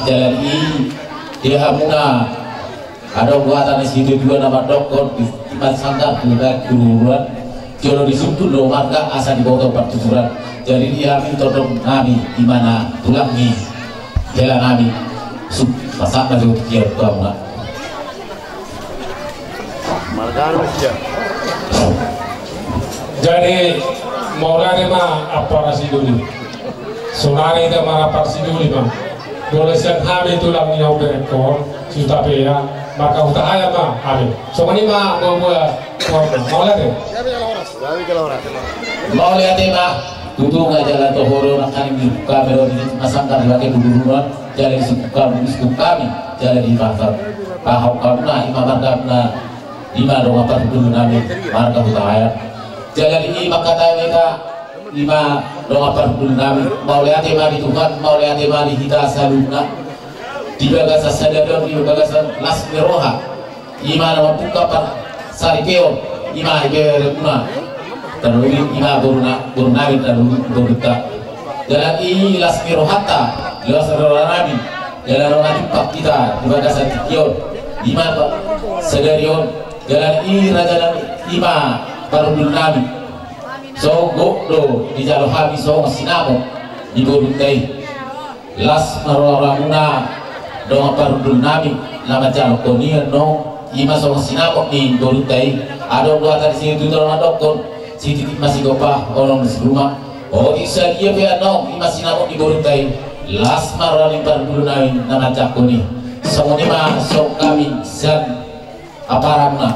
jalan ini dia hamuna ada buatan situ dua nama dokter di sangka guruan jodoh disumpul lo marga asal di bawah pertuturan jadi dia minta dong nabi di mana tulangnya jalan nabi sub masak baju dia kamu jadi maulana mah apa nasi dulu sonari itu mah apa nasi dulu mah boleh siang hari tulang yang berekor sudah pera maka utahaya mah hari so ini mah maulana maulana mah tutu ngajalan tohoro nakani di kamera di masangkan dipakai guruan jalan di kami jalan di pasar paham karena imam karena lima dong apa dulu nabi marga utahaya jalan ini maka mereka lima dong apa dulu nabi mau lihat tema di Tuhan mau lihat tema di kita saluna di bagasa sadar di bagasa las meroha lima nama buka par sarikeo lima iberuna terus lima nabi terus berita jalan ini las merohata las nabi jalan nabi pak kita di bagasa tikio lima sadarion jalan ini raja lima baru dulu nabi so do di jalur habis so sinamo di borundai las maroramuna dong baru dulu nabi lama jalur konier no lima so sinamo di borundai ada dua tadi sini itu orang dokter si titik masih gopah orang di rumah oh isa dia biar no lima sinamo di borundai las maroram baru dulu nabi nama jakoni semuanya mah so kami san apa ramna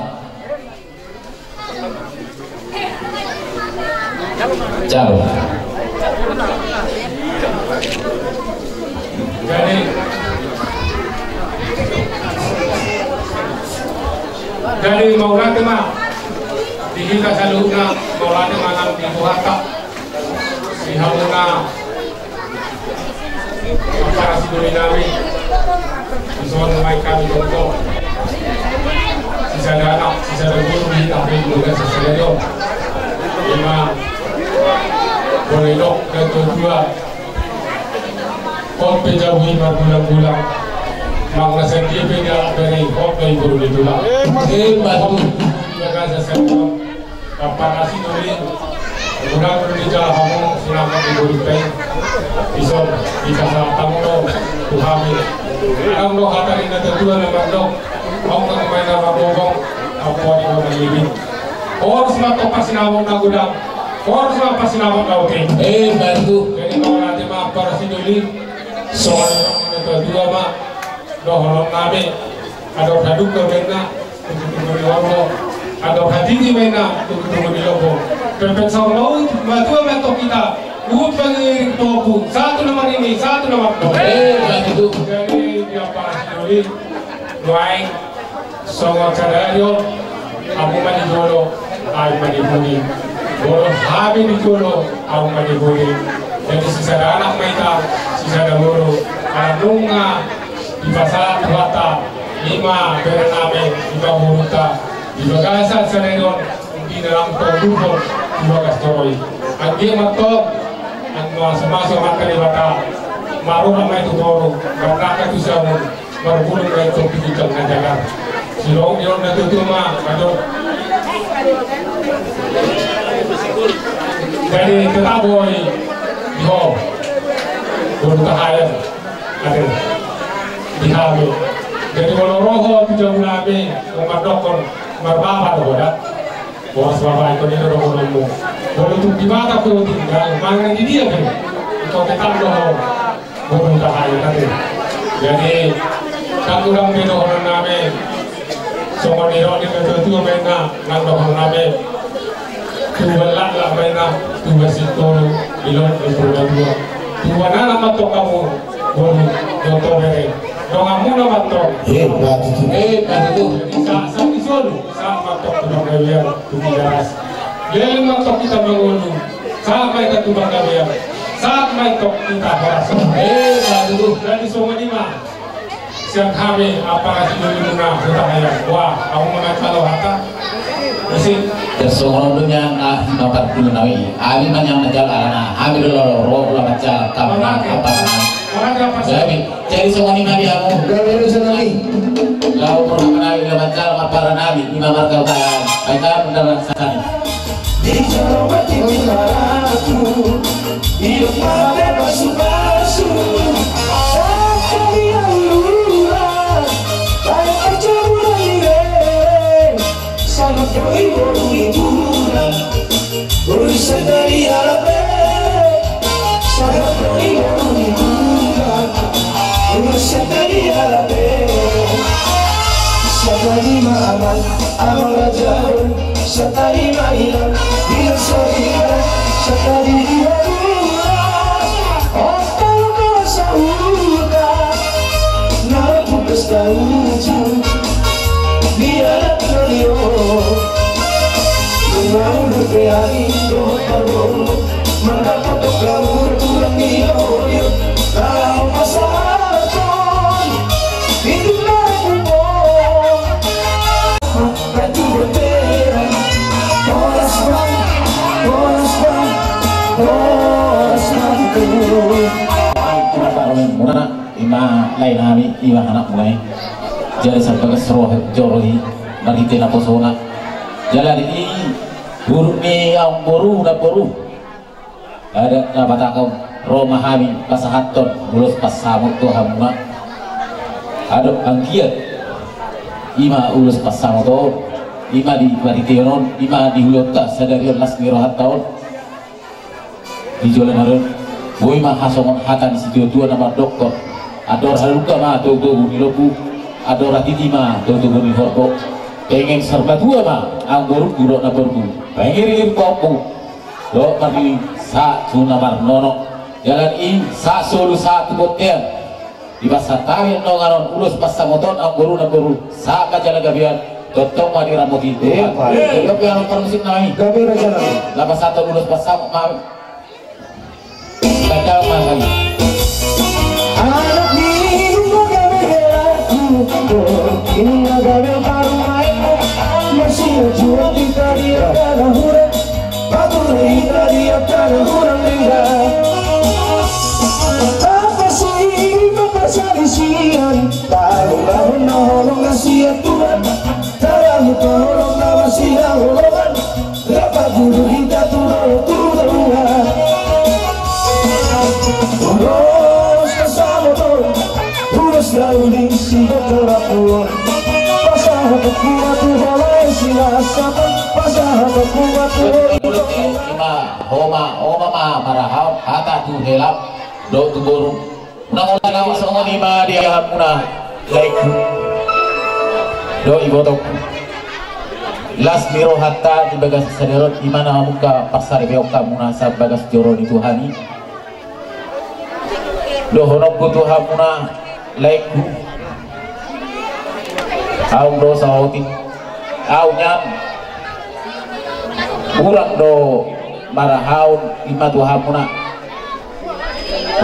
jauh dari maulana mah di kita saluna maulana manang di buhata di hamuna para siduri nami Soal mai kami contoh sisa anak sisa guru di kami juga sesuatu lima boleh dok kedua kau penjauhi berbulan-bulan makna sendiri punya dari kau dari guru itu lah batu jaga sesuatu kapan nasi duri guna di jalan kamu sinama di guru teh bisa tamu tuhami ang lo hatari na tatuan na magdok ang kakumay na mabogong ang pwede mo malibig oras mato pasinawag na gudang oras mato pasinawag na okay bantu jadi kalau nanti mah para siduli soal na tatuan mah doholong namin ada haduk ke bena untuk di lobo ada hadini bena untuk di lobo pepek saulaw matua mato kita buat bagi topu satu nomor ini satu nomor bantu jadi dia para siduli doain songo cadayo aku mandi jolo aku mandi buni bolo habi di jolo aku mandi buni jadi sisa anak mereka sisa guru anunga di pasar buata lima berename lima buruta di bagasa serenon di dalam tobufo di bagas toroi angge matop ang masuk makan di bata maru ramai itu toro berangkat itu samun berbulung dari topi di tengah jalan silong yon itu tuh mah aduh jadi kita boy yo baru tahayat ada di hamil jadi kalau roho tidak nabi umat dokter berbapa tuh dah bos bapak itu ini roho romo boleh tuh di mata tuh tinggal mana di dia kan untuk kita roho baru tahayat ada jadi tak kurang beda orang nabi semua niro di betul bena nang orang nabi tuh lah bena tuh situ ilon itu dua tuh anak matok kamu baru dokter beri dong kamu nama matok bantu saat isolu saat matok tuh berian tuh diras jadi matok kita mengulu saat mereka tuh berian saat matok kita beras bantu jadi semua di mana siang kami apa sih dulu guna bertanya wah kamu mengajar harta mesin tersoalnya dapat dulu nawi ali yang mengajar anak hamil roh baca kamu apa Jadi semua ni nabi aku. Gawe nabi. Kau pernah nabi lebat para nabi lima marga kalian. Kita mendapat sakit. Di jalan mati aku, hidup mati basuh-basuh. Sekali aluran, kayak percabulan diri. Sangat beribu hiburan, urusan dari harapan. Sangat beribu hiburan, urusan dari harapan. Sekali aman, aman rajaun. Sekali mainan, bila sehingga sekali dilakukan. Otak kau sahukan, naku kestahuju. Biar beliau dengan berpihari doa-doa, mendapat kau turun di oyo. Kalau masalah hidup aku mau, batu berterang. Muna ima lain kami ima anak mulai jadi sampai keseruh jorohi marite na posona jalan ini buruk ni yang boru na boru ada na batakau Roma kami pasahaton bulus pasamut Tuhan muna ada angkiat ima ulus pasamut ima di mariteon ima di hulota sadarion las mirohat tahun di jalan harun boy mah hasongon hatan si tua nama dokter ador haluka mah tuh di lobu ador ratiti mah tuh di horko pengen serba dua mah anggur gurok na berbu pengen kopu do pergi sa namar nono jalan ini sa solu satu hotel di pasar tawin nongaron ulus pasar motor anggur na berbu sa kajalan gabian totong mah di ramoti tapi yang permusik naik gabian jalan lapas satu ulus pasar mah Kadang makan anak ini magawe aku, ini magawe baru mainku. Masih jual di tadi ada huruf, batu lagi tadi ada huruf tinggal. Apa sih kesalisian? Tahu baru nolong ngasih Tuhan, tahu tolong ngasih Allah. Berapa guru kita turun. Terus kesamutan, terus lalu si berterapun. Pasah kuat balai silasapan, pasah kuat. Homa marahau kata tu helap do tu boru. Nang songo lima dia hamuna like do ibotok. Las miro hatta di bagas saderot di mana muka pasar beok kamuna sab bagas joro di Tuhani. Do honok butuh hamuna like au do sauti au nyam kurang do marahaun lima tu hamuna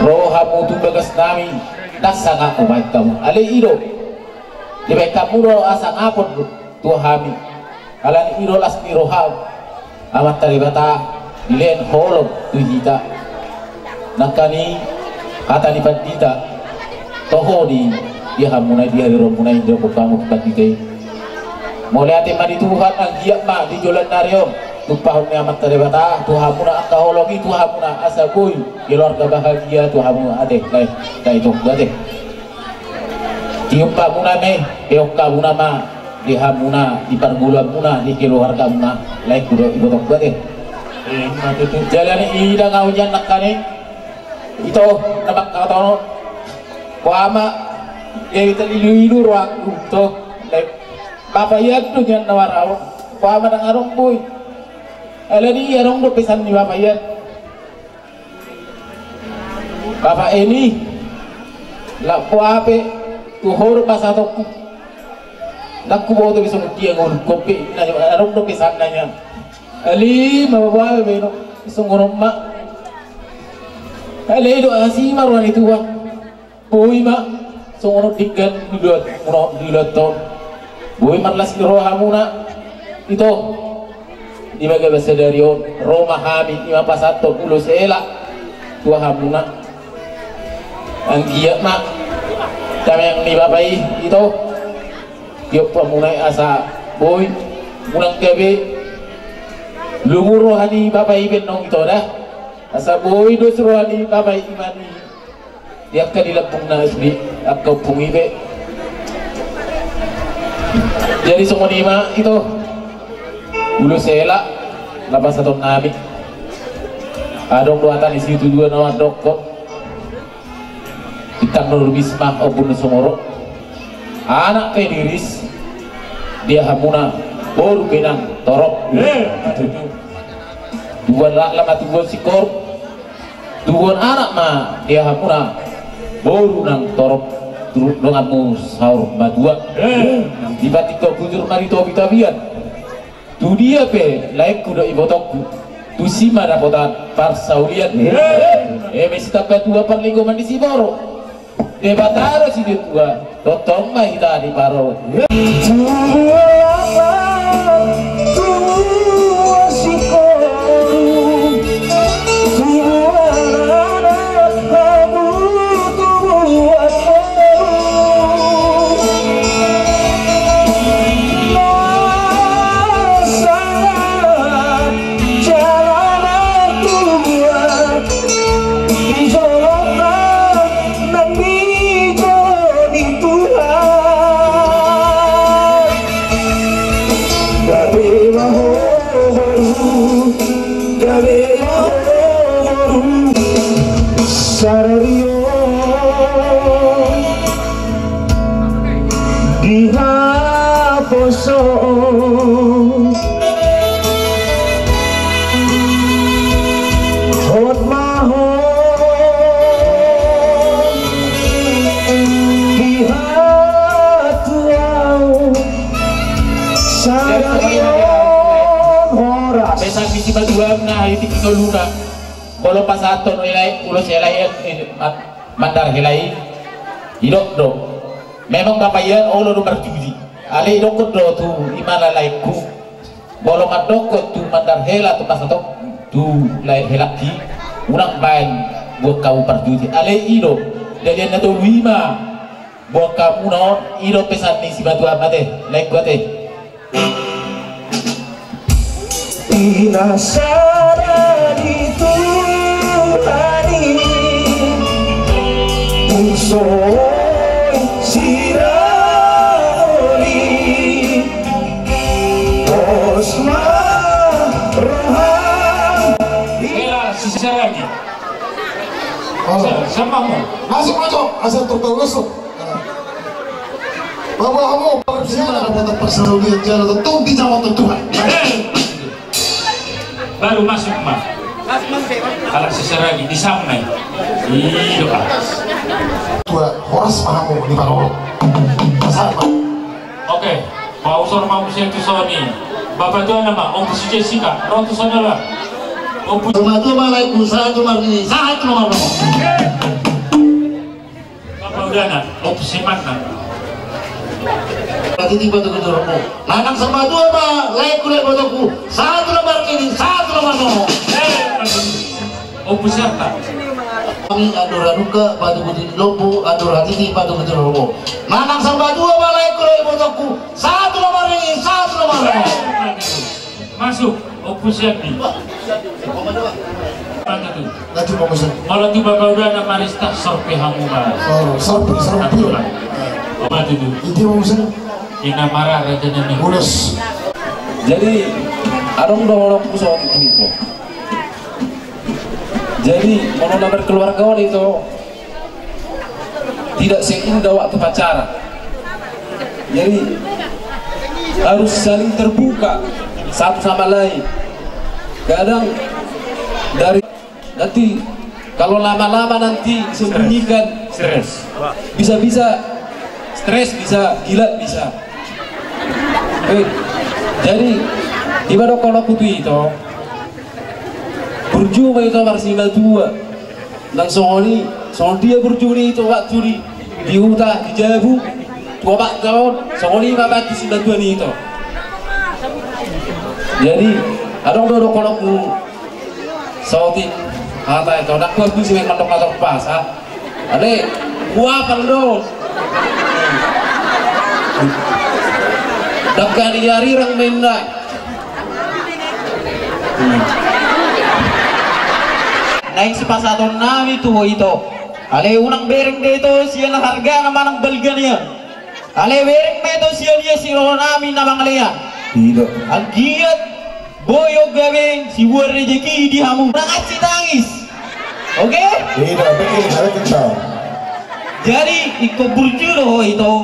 roh hamu tu bagas nami dasang aku baik kamu ale ido di baik kamu do asang apun tu hami kalan ido las mirohau amat taribata dilen holog tu hita nakani kata di pandita toho di dia hamuna dia romuna indro kamu pandita mulai ati mari Tuhan ang giyak ma di jolan naryo tupahon ni amat taribata Tuhan muna ang kahologi Tuhan muna asagoy keluarga bahagia Tuhan muna ade kay itu ade tiupa muna me peokka muna ma di hamuna di pargulan muna di keluarga muna lain kudo ibotok ade jalan ida ngaujan nakane itu namak kataon kuama kita lilu ruang untuk papayag tu yan nawaraw kuama ng arong boy ala di arong do pesan ni papayag papa ini la kuape tuhor pasatok nakubo to bisong tiang kopi na arong do pesan na niya ali mababae beno isong oroma ale do asima ruan itu wa boy ma songono tinggal dilot to boy marlas di roha muna itu di baga basadarion Roma hami 5 pasato ulo sela tua hamuna ang giat mak kami yang ni babai itu dia pemulai asa boy mulang gabi lumur rohani babai benong itu dah asa boy dos rohani babai imani dia akan dilapung na asli akan pungibe jadi semua lima itu ulu sela lapas satu nabi adong duatan isi itu dua nama dokot kita nur bismah obun sumoro anak kediris dia hamuna baru benang torok dua lama tuan sikor dua anak mah dia hamuna baru nang torok turut donganmu sahur madua tiba-tiba bujur mari tobi tabian tu dia pe laik kuda ibotokku tu sima dapotan parsaulian mesti tapat dua panlinggo mandi si boro debataro si dia tua totong mah kita di paro luna kalau pasaton ilai ulos ilai mandar ilai hidok do memang kapayan olo do berjudi ali dokot do tu imana laiku bolo madokot tu mandar hela tu pasatok tu lai helaki urang bain buat kau berjudi ali ido dari nato lima buat kamu no ido pesan ni si batu amate laiku ate Inasara itu tadi Musuh siroli Osma rohan Hela sisa lagi sama mu masuk asal terusuk bahwa kamu persiapan dapat persaudarian jalan tentu bisa waktu Tuhan baru masuk mah kalau sisa lagi disamai iyo Tuhan horas pahamu di Parolo sama oke mau usor mau usia tu soni bapak tu nama om si Jessica rotu sana lah om Satu malaiku satu margini satu nomor bapak udah nak om si mana berarti tiba tu kedormu lanang sama dua mah laiku lek bodoku satu nomor ini satu nomor nomor om siapa kami adora nuka batu putih lopo adora titi batu putih lopo lanang sama dua mah laiku lek bodoku satu nomor ini satu nomor nomor masuk om siapa ni laju pemesan malah tiba kau udah nak marista sorpe hamu mas sorpi apa tu itu pemesan ina marah raja nani mulus jadi arong dorong pusat itu jadi menolak berkeluarga itu tidak seindah waktu pacaran jadi harus saling terbuka satu sama lain kadang dari nanti kalau lama-lama nanti sembunyikan stres bisa-bisa stres bisa gila bisa jadi ibadah kalau kutu itu berjumpa itu maksimal 2 langsung dia berjudi itu waktu di hutan di Jabu 2 tahun soalnya bapak di 92 itu jadi ada orang kalau ku sauti kata itu nak bagus sih mandok pas Ale, gua paldo. Dakkan yari rang menda. Naik sepasaton nami tuh itu. Ale unang bereng dito siya na harga naman ang balga niya. Ale bereng dito siya niya si nami namang alaya. Tidak. Agiat boyo gawe si buar rezeki di hamu. Nangat si tangis. Oke? Tidak, begini ada kita. Jadi iko burjulo itu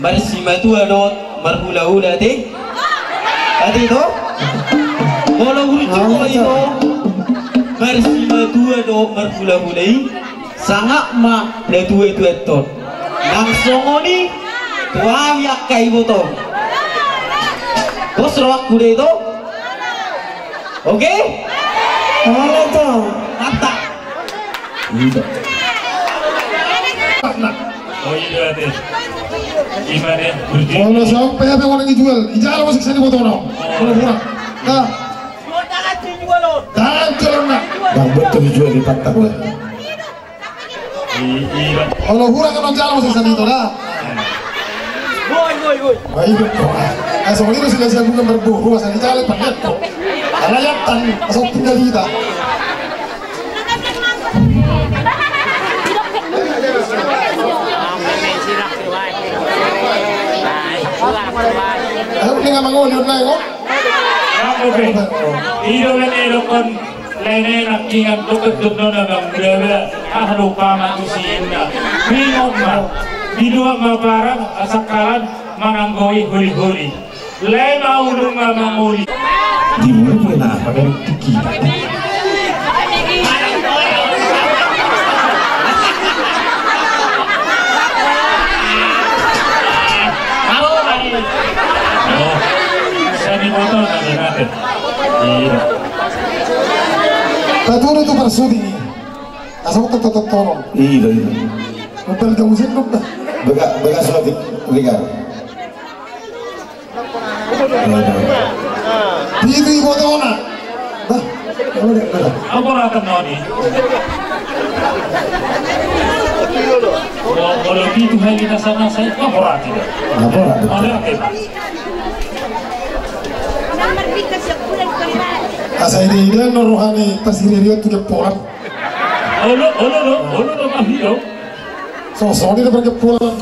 marsimatu adot marhula-hula teh. Ati itu? Kalau burjulo itu marsimatu adot marhula-hulai sangat ma letu-etu etot. Nang songoni tuami akai boto. Bos roak kuda itu? Oke? Mana itu? Mata. Oh iya deh. Gimana? Kalau sampai apa orang dijual, ijazah masih kesini foto orang. Kalau kurang, nah. Jangan jual nak. Bang betul dijual di pantat. Kalau kurang kan jalan masih kesini itu dah. Baik betul. Asal ini sudah saya bukan berburu, asal jalan panjat tu. Kalau jatan, asal tinggal kita. Aku tinggal mengulur naik kok. Oke. Iyo kan elokon lainnya nak ingat dokter na bang bela ahlu pama usiinna. Bingung mah. Bidua mabarang asakalan mananggoi huli-huli. Lain maulung mamuli. Di mana pernah pakai tiki? Oh, saya di motor nanti. Iya. Taturo tu bersudi. Asal tu tolong. Iya. Hotel kamu sih lupa. Bekas lagi, bekas. Itu ibu tahu nak? Dah, Apa akan noni? Kalau gitu hal kita sana saya lapor tidak. lapor. Ada apa? Asal ini rohani pasir tu kepolan. Olo mahiro. So dia pergi kepolan.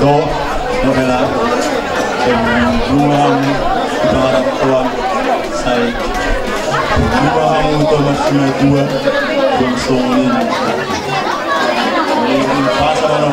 do novela rumah barang tuan saya rumah untuk masih dua langsung ini pasar orang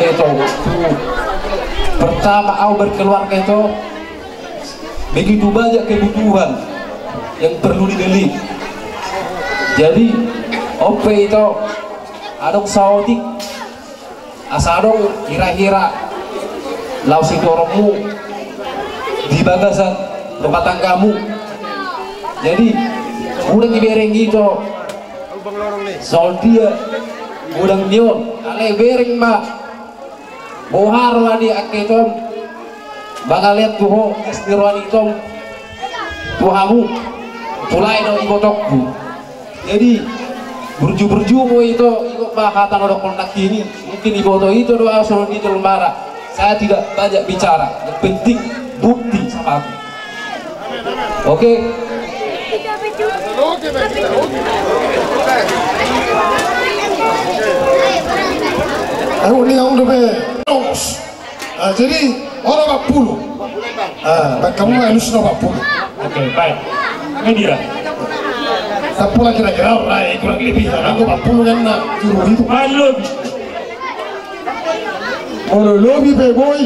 itu pertama aku berkeluarga itu begitu banyak kebutuhan yang perlu dibeli. Jadi OP itu adong saodik asadong kira-kira lau sitorongmu di bagasan rumah tanggamu. Jadi udah dibereng gitu soal dia udah nyon ale bereng mbak bohar wadi aketom bangaliat tuho estirwani tom tuhamu tulai no ibotokku. Jadi berju mo itu ikut bahatan odok kontak ini mungkin iboto itu doa soal di lembaran. Saya tidak banyak bicara, yang penting bukti sama aku. Oke. Aku ni yang udah jadi orang 40. Kamu harus 40. Oke, baik. Ini dia. Sepuluh kira-kira orang kurang lebih. Aku 40 kan nak juru itu. Kalau lebih beboy,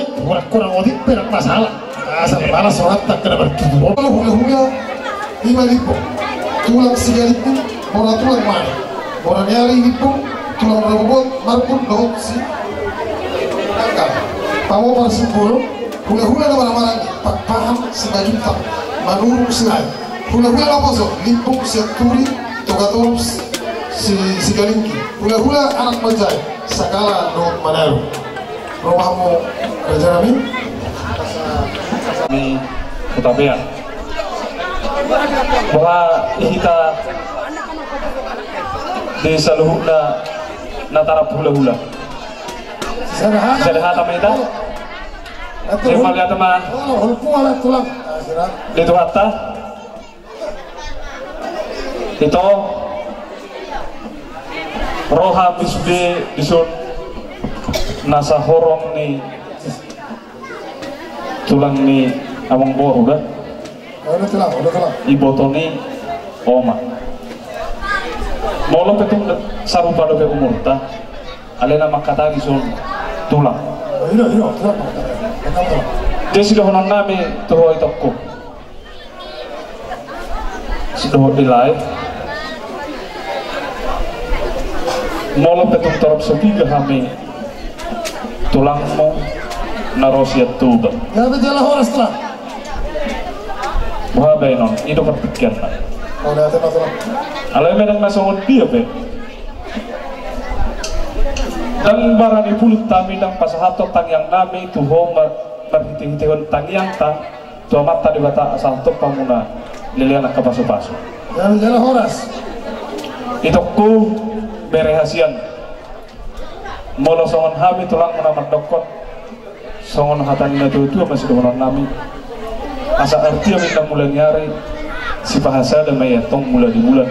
kurang odik berak masalah. Asal balas sholat tak kena bertujuh. Kalau boleh 5.000, tulang 3.000. Orang tulang mana? Orang nyari itu tulang robot marpun dong si. Angkat. Pamu bersepuluh. Hula-hula nama-nama paham sebaju tak manurung sirai. Hula-hula apa so? Limpung seturi togator si galingki. Hula-hula anak majai. Sakala dong manaru. Romamu kerja kami. Ni Kutabean. Bahwa kita di saluhuna natarap hula-hula. Sederhana kita. Terima kasih teman. Itu hatta. Itu roha bisbe disun nasa horong ni tulang ni abang bor udah. Udah telah. Ibotoni oma. Molo petung sarupa do pe umurta. Alena makata disun tulang. Hino. Dia sudah honong nami tuh itokku. Sudah dilai. Molo petung torop sepiga kami tulangmu narosiat tuba. Ya berjalan horas telah. Wah benon, itu perpikiran. Oh dah telah. Alai menang masuk dia be. Dan barang ipulut kami dan pasahato tang yang nami tuho marhiti-hitihon tang yang tang tuh mata di bata asal tuh pamuna lilian ke pasu-pasu. Ya berjalan horas. Itu ku berehasian. Molo songon hami tulang menamat dokot. Songon hatan itu masih dengan nami. Asa arti yang minta mulai nyari si bahasa dan mayatong mulai di bulan.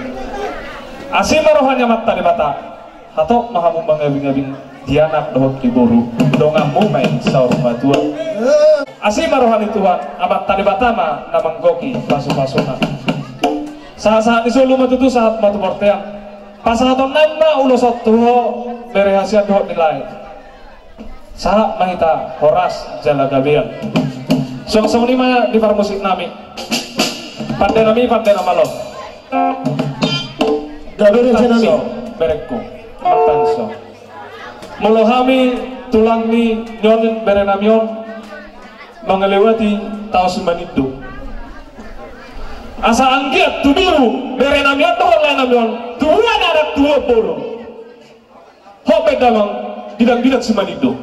Asim marohanya mata di bata. Atau mahamu mengabing-abing dianak dohok di boru dongamu main saur matua. Asim marohan itu amat tadi batama namang goki pasu-pasuna. Saat disulu matutu saat matu porteang. Pasahaton nama ulosot tuho berehasian dohok nilai. Saat mahita horas jala gabean. Song-song lima di musik nami. Pandai nama lo. Gabean nami berekku. Matanso. Mulohami tulang ni nyon berenamion mengelewati tahun semanidu. Asa anggiat tubiru berenamion tuh lenamion tuwa darat tuwa polo. Hope dalang bidang-bidang semanidu.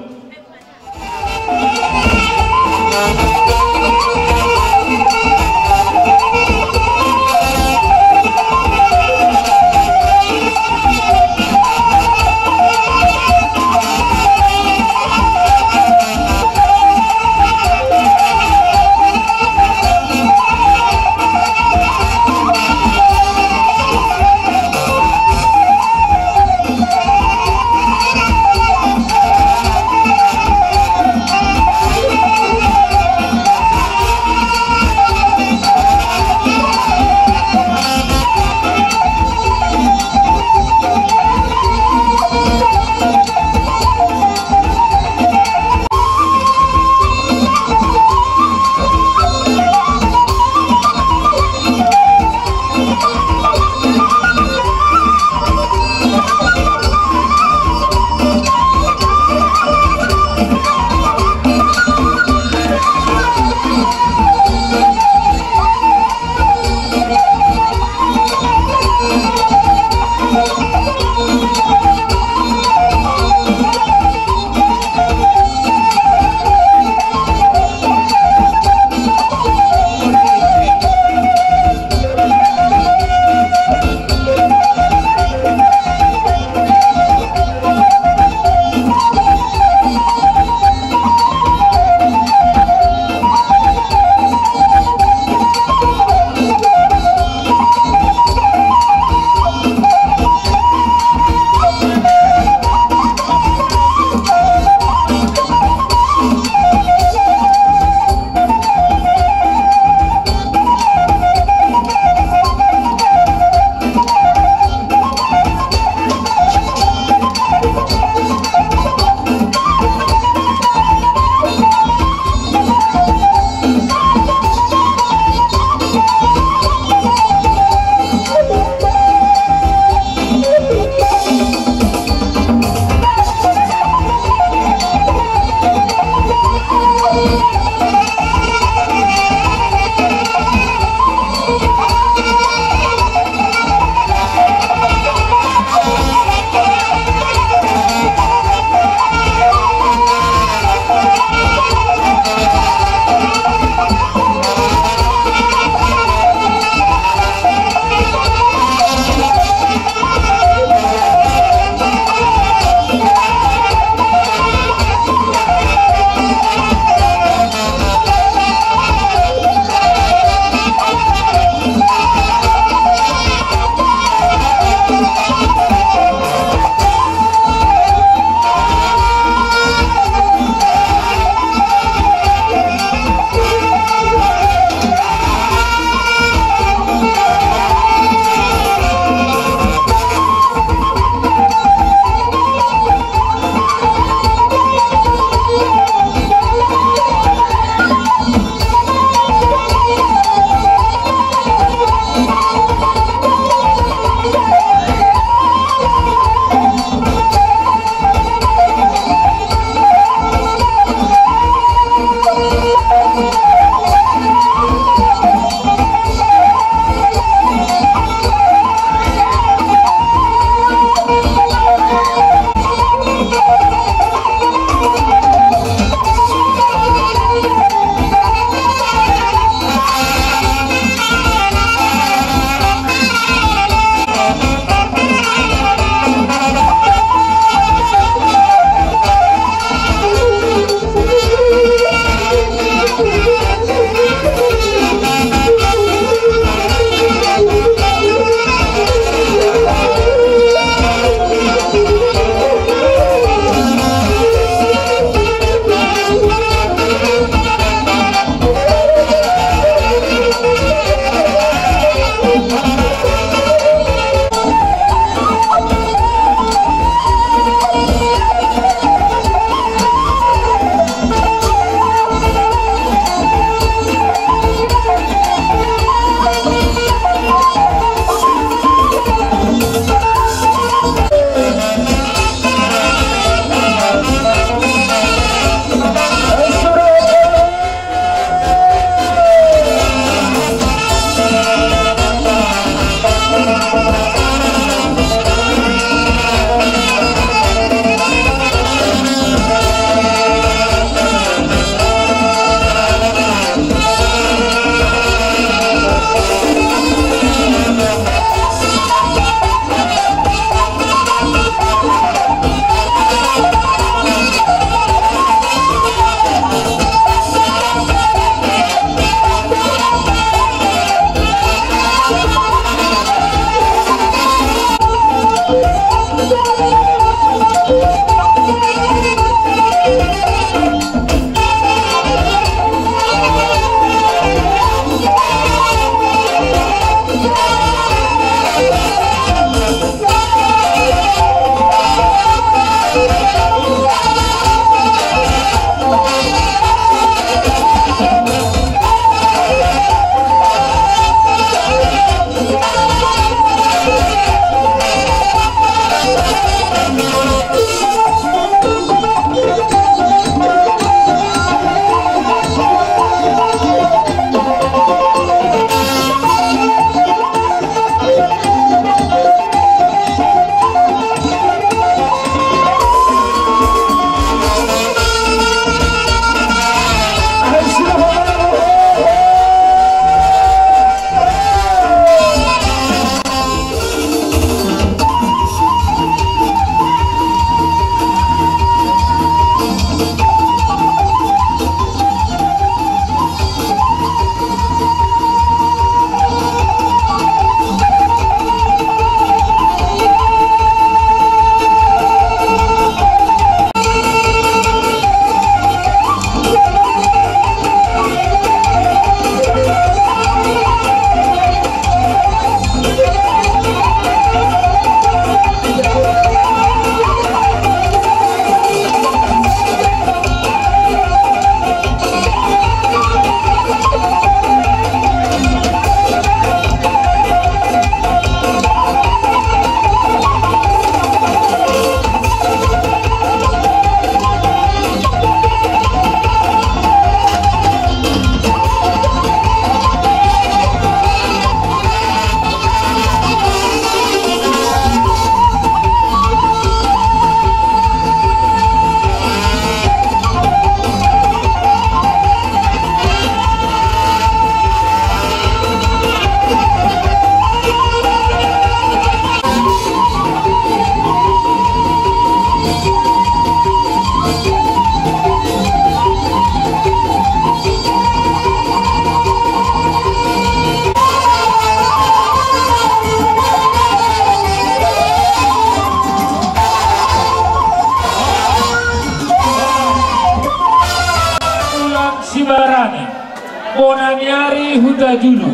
Majunu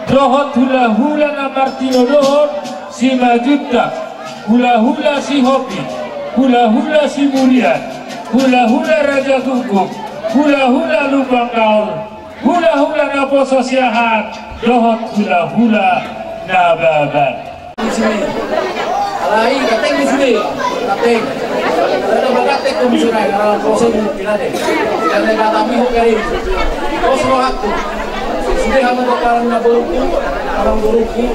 dohot hula-hula na Martino dohot si Majutta, hula-hula si Hopi, hula-hula si Murian, hula-hula Raja Tungku, hula-hula Lubang Gaul, hula-hula na Poso Siahan, dohot hula-hula na Baban. Di sini, alai kateng di sini, kateng. Ada bagatek komisioner kalau proses pinade. Karena kata mihuk kali. Proses waktu. Sudah hamba orang buruku,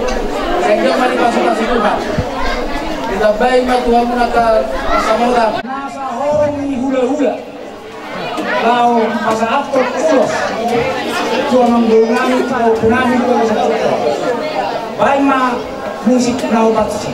sehingga mari kasih Tuhan. Kita baik Tuhan menakal asamoda. Nasa horong hula-hula. Lau masa aktor ulos. Cuma menggunakan atau penami baik mah musik lau batsi.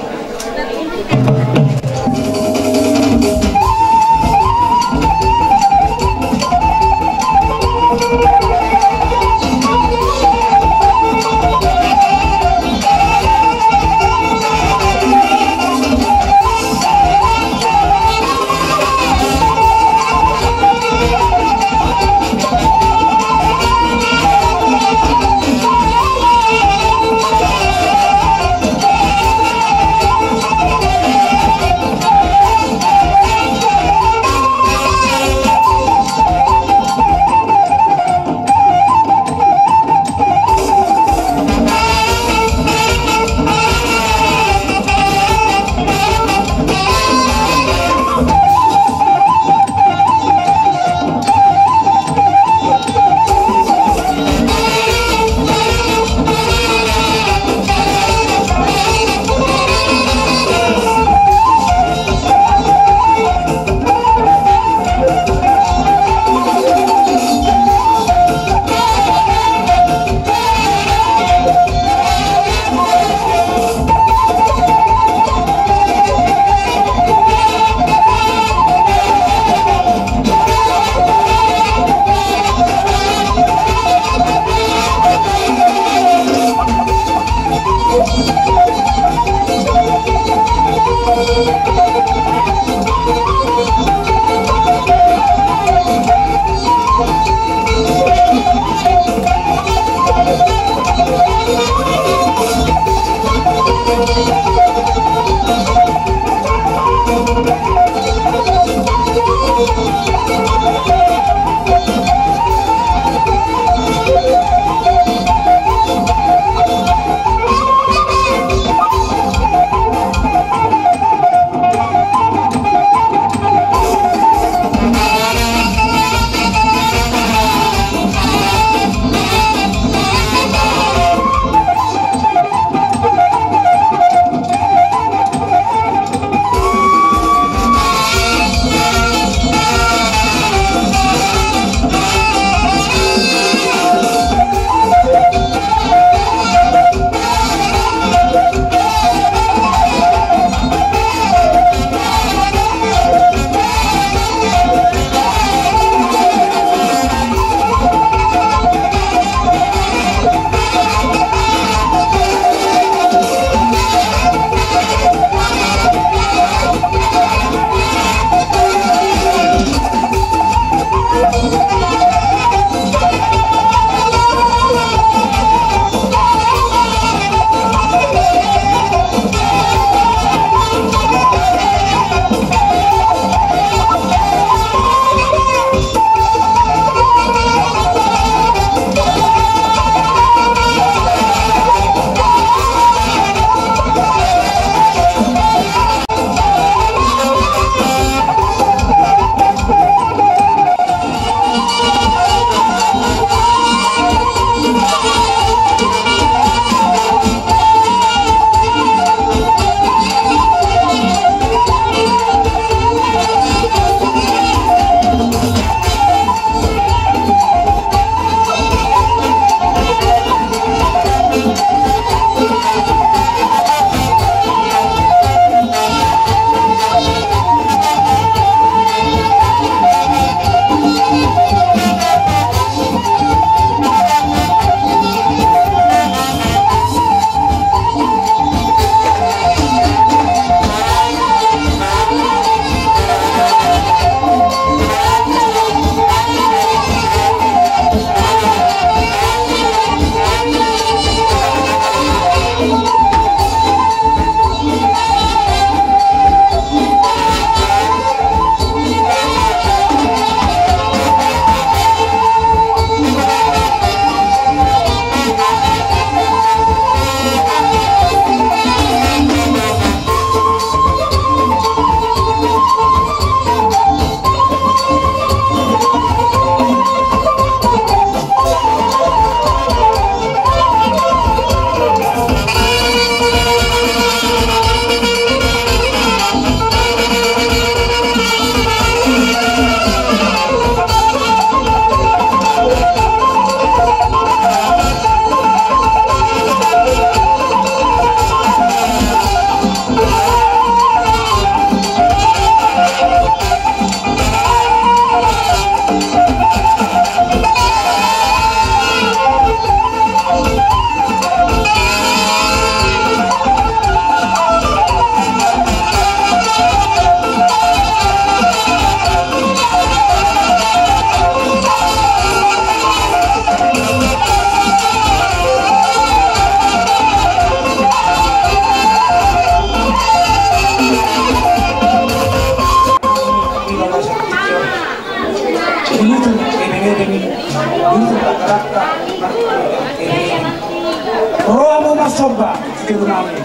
soba sekitar kami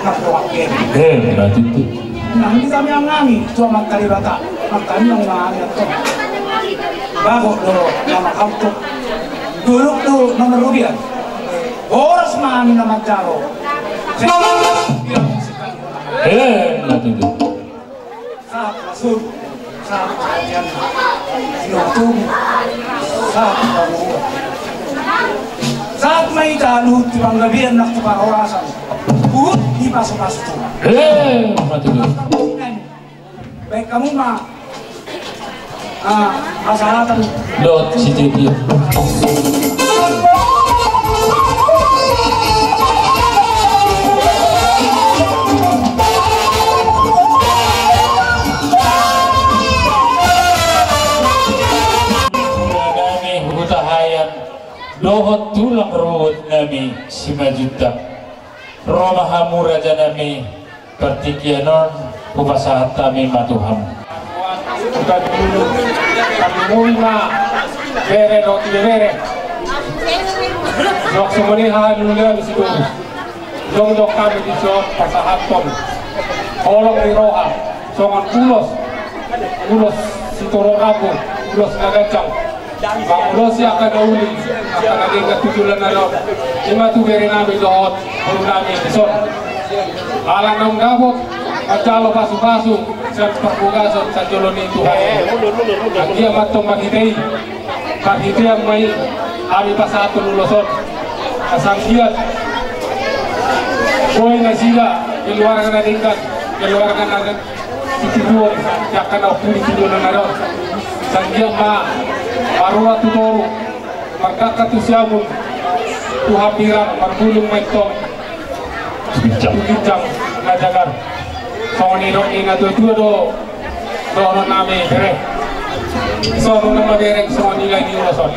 nakdoakin berarti itu nanti kami yang ngami cuma kali bata kami yang ngami itu bago dulu nama kampung dulu tuh nomor rupiah boros ngami nama jaro berarti itu saat masuk saat kajian sinutong saat pangungguan saat may daluhut di panggabihan na kaparawasan buhut di pasok-pasok ito berarti itu baik kamu mah masalahkan dot si Titi dohot tulang ruhut nami si majuta Roma hamu raja nami pertikianon upasahat kami matuham kita dulu kami mulma bere roti bere dok semua halulah di situ dok kami di situ pasahat tom kolong di roha songan ulos situro rabu ulos nagacang Banglos ya akan dauli akan ada ketujuan narot cuma tu beri nabi dohot baru nabi besok alang nong gabot macalo pasu set perbukasan sa joloni Tuhan lagi amat tong magitay yang may ami pasatun luloson asang kiat koy na sila keluar na dingkat keluar na tituduan yakan na puli tujuan narot sanggih ma Marua tutoru, magkaka tu siyamun, tuhapiran, margulong may tong, tugijang na jagar. So, nino ina do namin, bere. So, nung mabereng so, nilay ni Ulason,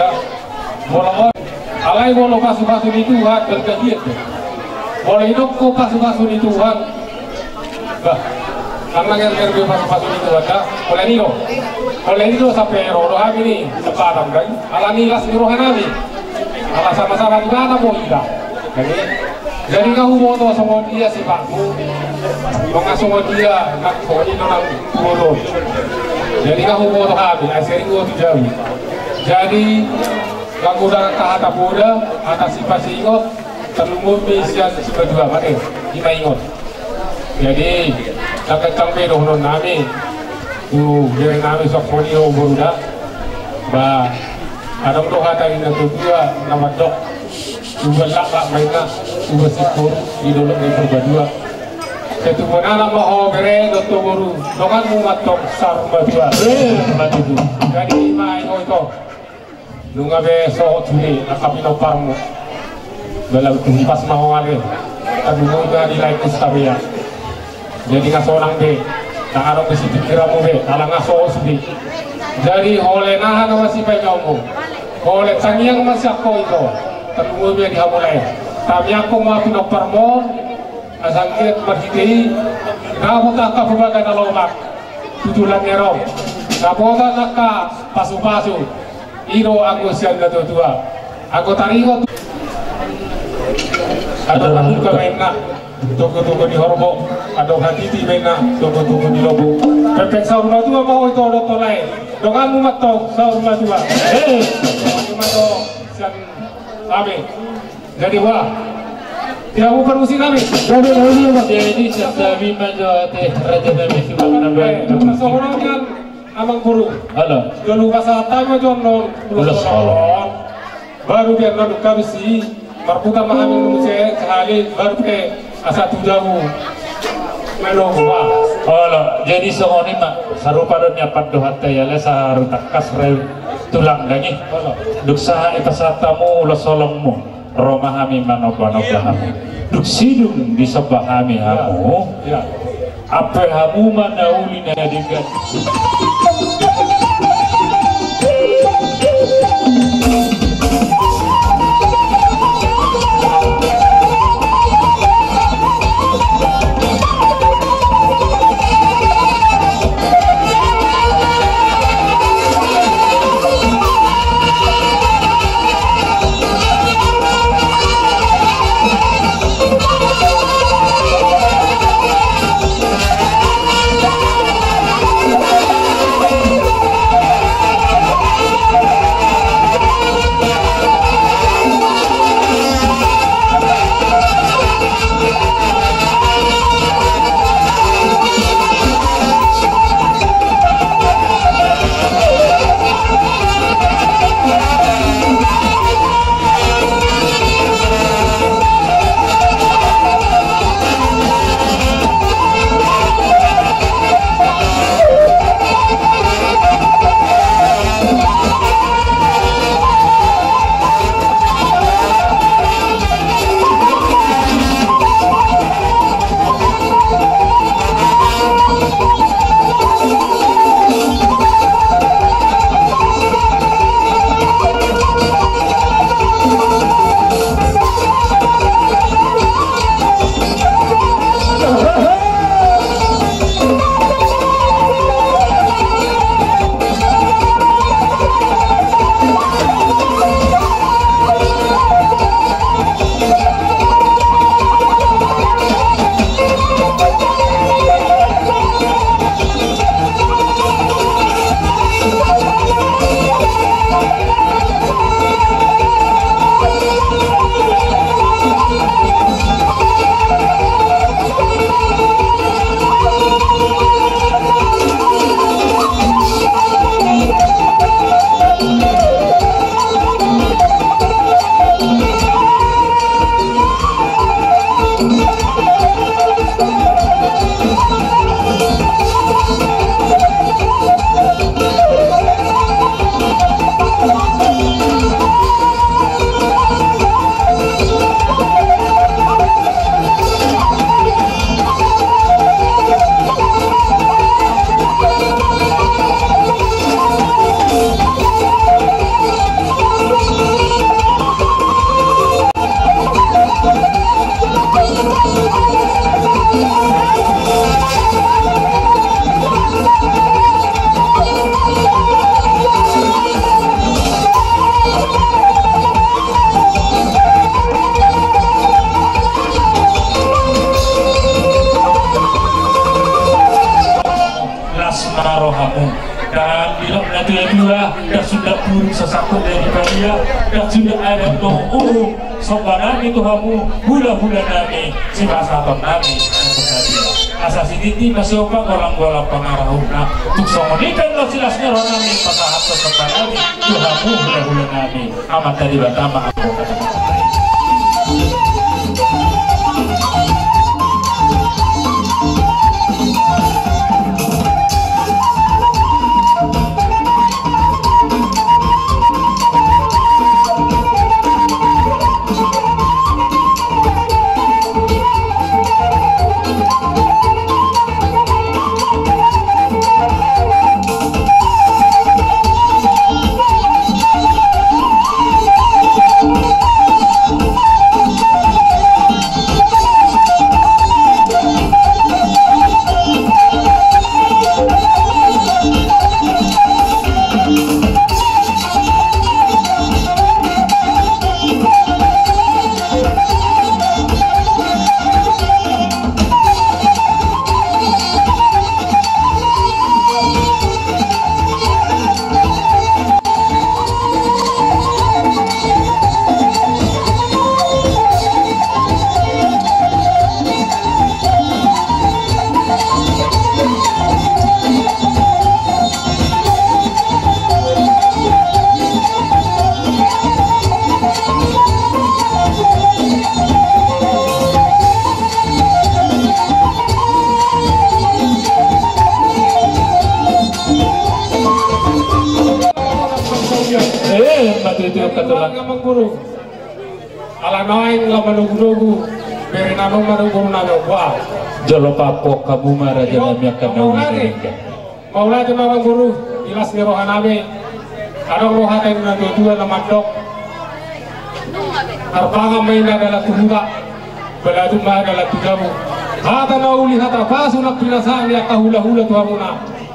bolong alay bolo pasu-pasu ni Tuhan, berkahiat. Bolo inok ko pasu-pasu ni Tuhan, karena yang terbiasa pasu-pasu ni Tuhan, oleh itu sampai rodo kami ni sekarang kan, ala nilas di rohan kami, ala sama-sama di mana mau tidak, jadi kau mau tu semua dia si pakku, mengasung dia nak kau ini orang bodoh, jadi kau mau tu kami, asering kau tu jauh, jadi kau dah kata bodoh, atas si pasingot, terlalu misian seberdua mana, lima ingot, jadi tak sampai rodo kami. Dari kami sokoni oboruda, ba ada doa tadi nanti dua nama dok, dua lak mainnya, dua sikur idolok yang berbadua. Itu pun anak mau bere dokter boru, dokan muat dok sar berdua. Jadi main itu, nunga be sohot ni, akapino parmu, dalam tumpas mau ale, tapi nunga nilai kustabia. Jadi ngasorang be. Tak ada mesti pikiranmu be, alang aso sudah. Jadi oleh nahan masih penyambu, oleh tangiang masih aku itu, terlalu be dihamulai. Tapi aku mau pinok permon, asangkit berhenti. Kamu tak kau berbagai nalomak, tujuan ngerong. Kamu tak kau pasu-pasu, iro aku siang datu tua. Aku tarik ada orang juga mainnya. Tunggu di horbo, ada hati di mana, tunggu di lobo. Pepek sahur madu mau itu ada tolai. Doamu matau sahur madu. Cuma tu siang kami. Jadi wah, dia mau permusi kami. jadi setabi maju teh raja nabi subhanahu wa seorang yang amang buru. Halo. Dulu pasal tamu jono, baru biar lalu kami si. Marpuka mahami nuse sekali baru ke asa tujamu melongwa. Halo, jadi songoni mak sarupa dan nyapat dohat ya le saharu takas re tulang lagi. Duk saha ipasatamu ulo solongmu romahami manobanobahamu. Duk sidung di sebahami hamu. Apa hamu manauli nadikan. sesakut dari dia dan sudah ada doa sobaran itu kamu hula-hula nami si basaton nami asa siditi masih opa golang-golang pengarahuna tuk songonikan lo silasnya roh nami pasahat sobaran itu kamu hula-hula nami amat tadi batama aku guru ala noing la manugu beri nano manugu nano wow jolo papo kamu maraja nami akan nauni maula cuma guru ilas ni rohanabe adong rohanabe na dua na mandok arbanga maina adalah tuhura beladuma adalah tujamu hata nauli hata pasu nak pinasani akahula-hula tuhamuna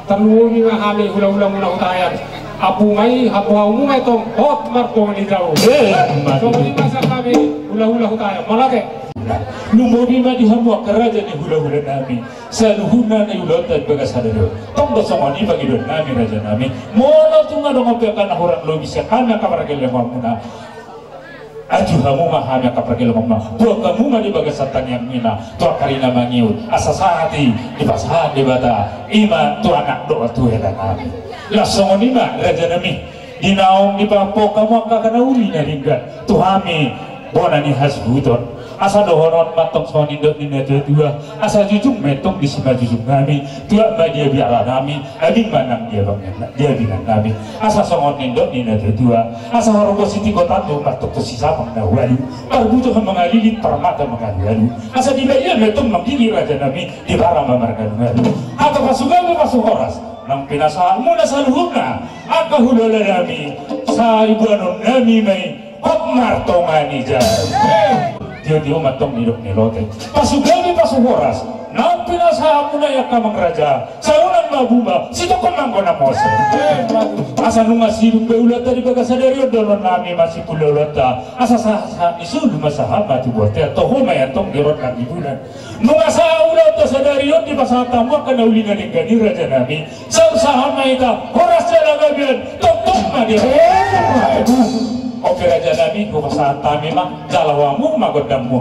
terluwi ngahami hula-hula muna utayan apu mai hapu haumu mai tong hot marto ni jauh so ni masa kami hula-hula utayan malake Lumuri ma di hamu karaja ni hula-hula nami saluhuna na yulotan baga sadaro tong dosongoni bagi don nami raja nami mola tunga dong apiakan orang lo bisa kana kaparagel lemamuna aju hamu mahanya kaparagel lemamuna tua kamu ma di baga satan yang mina tua karina mangiut asasati di pasahan di bata iman tua anak doa tuhelan nami lasongoni ma raja nami di naong di papo kamu akan uli naringgan tuhami bonani hasbuton asa dohoron matong sonindot ni neto dua asa jujung metong di sima jujung kami tuak dia biara kami abing manang dia bangen dia bilang kami asa songon nindot ni neto dua asa horong siti kota tu matok tu sisa mengawalu arbuto mengalili permata mengawalu asa dibayar metong menggigi raja kami di barang memarkan ngalu atau pasugamu pasuk horas nang pinasaan muna saluhuna apa hulala kami sa ibuanon kami may pagmartongani dyan dia matong nilok nilote pasugami pasuhoras nang pinasahan mo na yakamang raja sa unang mabumba sito ko nang ko na mose asa nung asilong beulat tadi baga sadaryo doon nami masih pulolata asa sa isul masahama tibote to humayatong dirot ng ibulan nung asa ulat to sadaryo di pasatamo ka na ulingan ng gani raja nami sa usahama ita horas siya lang abiyan tok na di oke raja nabi ko saat kami mah jalawamu magodammu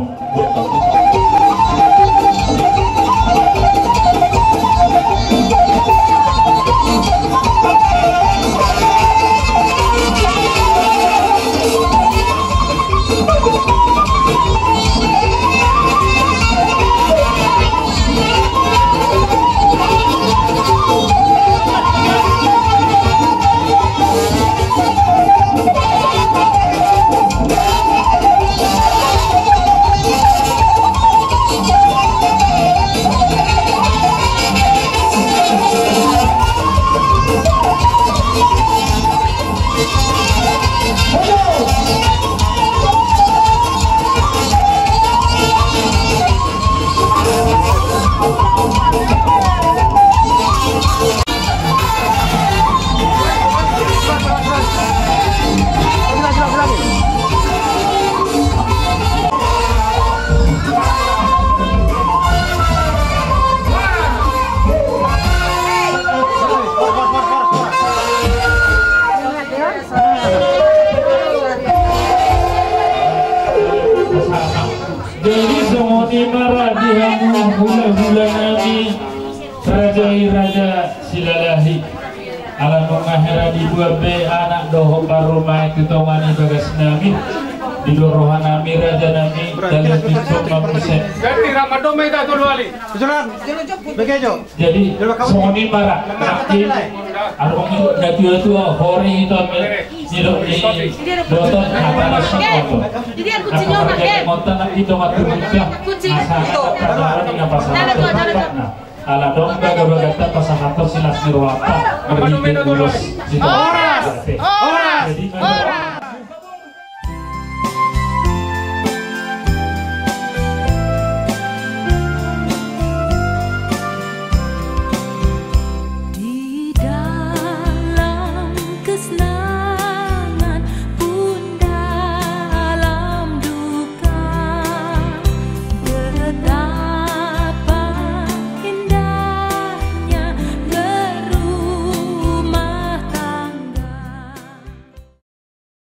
Jadi songoni marah dihamu hula-hula nami raja silalahi ala nungahera di dua be anak doho parumai tutongani bagas nami di dorohan nami raja nami dalam pintu mamusen. Jadi Ramadan mereka tu wali. Jadi songoni marah terakhir arwah itu itu hori itu nilok di doton apa nasi kotor. Apa kerja kontan itu matu muka asana kata di pasar. Ala dong baga-baga pasangan silas nirwata berdiri lulus situ. Jadi